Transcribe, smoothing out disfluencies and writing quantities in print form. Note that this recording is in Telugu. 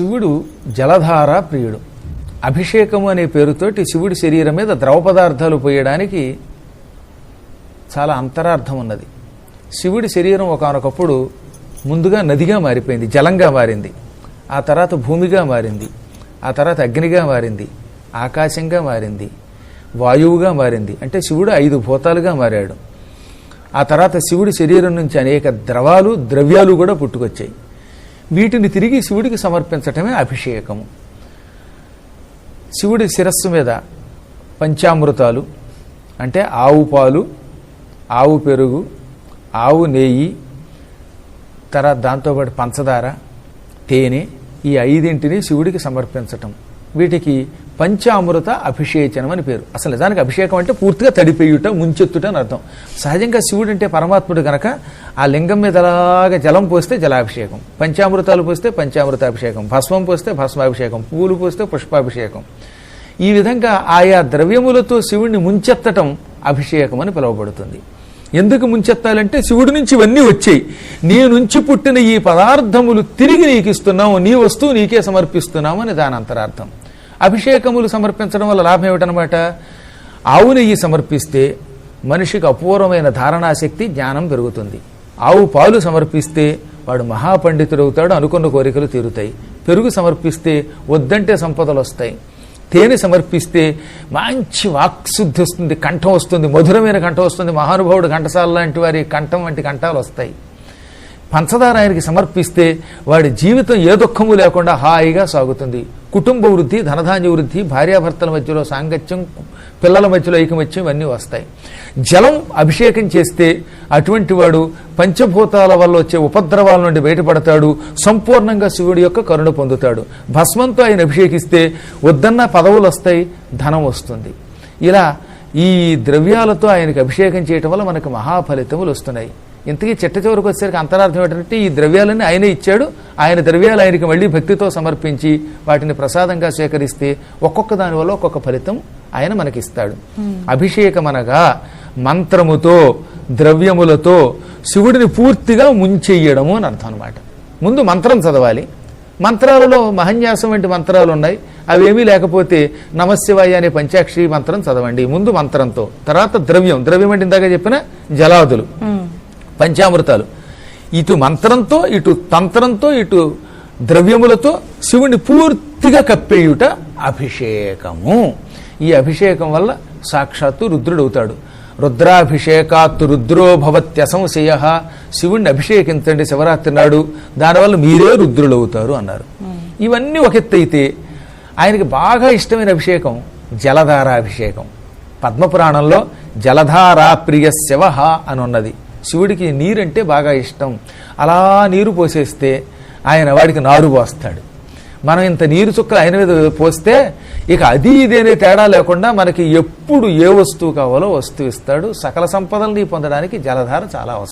శివుడు జలధార ప్రియుడు. అభిషేకము అనే పేరుతోటి శివుడి శరీరం మీద ద్రవ పదార్థాలు పోయడానికి చాలా అంతరార్థం ఉన్నది. శివుడి శరీరం ఒకానొకప్పుడు ముందుగా నదిగా మారిపోయింది, జలంగా మారింది. ఆ తర్వాత భూమిగా మారింది, ఆ తర్వాత అగ్నిగా మారింది, ఆకాశంగా మారింది, వాయువుగా మారింది. అంటే శివుడు 5 భూతాలుగా మారాడు. ఆ తర్వాత శివుడి శరీరం నుంచి అనేక ద్రవ్యాలు కూడా పుట్టుకొచ్చాయి. వీటిని తిరిగి శివుడికి సమర్పించటమే అభిషేకము. శివుడి శిరస్సు మీద పంచామృతాలు అంటే ఆవు పాలు, ఆవు పెరుగు, ఆవు నెయ్యి, తర్వాత దాంతోపాటు పంచదార, తేనె, ఈ 5ంటిని శివుడికి సమర్పించటం. వీటికి పంచామృత అభిషేచనం అని పేరు. అసలు నిజానికి అభిషేకం అంటే పూర్తిగా తడిపేయుట, ముంచెత్తుట అని అర్థం. సహజంగా శివుడు అంటే పరమాత్ముడు గనక ఆ లింగం మీద అలాగా జలం పోస్తే జలాభిషేకం, పంచామృతాలు పోస్తే పంచామృతాభిషేకం, భస్మం పోస్తే భస్మాభిషేకం, పూలు పోస్తే పుష్పాభిషేకం. ఈ విధంగా ఆయా ద్రవ్యములతో శివుడిని ముంచెత్తటం అభిషేకం అని పిలువబడుతుంది. ఎందుకు ముంచెత్తాలంటే శివుడి నుంచి ఇవన్నీ వచ్చాయి, నీ నుంచి పుట్టిన ఈ పదార్థములు తిరిగి నీకు ఇస్తున్నాము, నీ వస్తువు నీకే సమర్పిస్తున్నాము అని దాని అంతరార్థం. అభిషేకములు సమర్పించడం వల్ల లాభం ఏమిటనమాట? ఆవు నెయ్యి సమర్పిస్తే మనిషికి అపూర్వమైన ధారణాశక్తి, జ్ఞానం పెరుగుతుంది. ఆవు పాలు సమర్పిస్తే వాడు మహాపండితుడు అవుతాడు, అనుకున్న కోరికలు తీరుతాయి. పెరుగు సమర్పిస్తే వద్దంటే సంపదలు వస్తాయి. తేనె సమర్పిస్తే మంచి వాక్శుద్ధి వస్తుంది, కంఠం వస్తుంది, మధురమైన కంఠం వస్తుంది, మహానుభావుడు ఘంటసాల లాంటి వారి కంఠం వంటి కంఠాలు వస్తాయి. పంచదార ఆయనకి సమర్పిస్తే వాడి జీవితం ఏ దుఃఖము లేకుండా హాయిగా సాగుతుంది. కుటుంబ వృద్ధి, ధనధాన్య వృద్ధి, భార్యాభర్తల మధ్యలో సాంగత్యం, పిల్లల మధ్యలో ఐకమత్యం ఇవన్నీ వస్తాయి. జలం అభిషేకం చేస్తే అటువంటి వాడు పంచభూతాల వల్ల వచ్చే ఉపద్రవాల నుండి బయటపడతాడు, సంపూర్ణంగా శివుడి యొక్క కరుణ పొందుతాడు. భస్మంతో ఆయన అభిషేకిస్తే వద్దన్న పదవులు వస్తాయి, ధనం వస్తుంది. ఇలా ఈ ద్రవ్యాలతో ఆయనకు అభిషేకం చేయటం వల్ల మనకు మహాఫలితములు వస్తున్నాయి. ఇంతకీ చిట్ట చివరికి వచ్చేసరికి అంతరార్థం ఏంటంటే ఈ ద్రవ్యాలన్నీ ఆయనే ఇచ్చాడు, ఆయన ద్రవ్యాలు ఆయనకి మళ్ళీ భక్తితో సమర్పించి వాటిని ప్రసాదంగా స్వీకరిస్తే ఒక్కొక్క దాని వల్ల ఒక్కొక్క ఫలితం ఆయన మనకిస్తాడు. అభిషేకం అనగా మంత్రముతో, ద్రవ్యములతో శివుడిని పూర్తిగా ముంచెయ్యడము అని అర్థం అనమాట. ముందు మంత్రం చదవాలి. మంత్రాలలో మహన్యాసం వంటి మంత్రాలు ఉన్నాయి, అవేమీ లేకపోతే నమశివాయ అనే పంచాక్షరి మంత్రం చదవండి. ముందు మంత్రంతో, తర్వాత ద్రవ్యం అంటే ఇందాక చెప్పిన జలాదులు, పంచామృతాలు. ఇటు మంత్రంతో, ఇటు తంత్రంతో, ఇటు ద్రవ్యములతో శివుణ్ణి పూర్తిగా కప్పేయుట అభిషేకము. ఈ అభిషేకం వల్ల సాక్షాత్తు రుద్రుడవుతాడు. రుద్రాభిషేకాత్తు రుద్రో భవత్యసంశయ. శివుణ్ణి అభిషేకించండి శివరాత్రి నాడు, దానివల్ల మీరే రుద్రుడవుతారు అన్నారు. ఇవన్నీ ఒక ఎత్తు అయితే ఆయనకి బాగా ఇష్టమైన అభిషేకం జలధారాభిషేకం. పద్మపురాణంలో జలధారా ప్రియ శివ అని ఉన్నది. శివుడికి నీరంటే బాగా ఇష్టం. అలా నీరు పోసేస్తే ఆయన వాడికి నారు పోస్తాడు. మనం ఇంత నీరు చుక్కలు ఆయన మీద పోస్తే ఇక అది ఇదేనే తేడా లేకుండా మనకి ఎప్పుడు ఏ వస్తువు కావాలో వస్తువు ఇస్తాడు. సకల సంపదల్ని పొందడానికి జలధార చాలా అవసరం.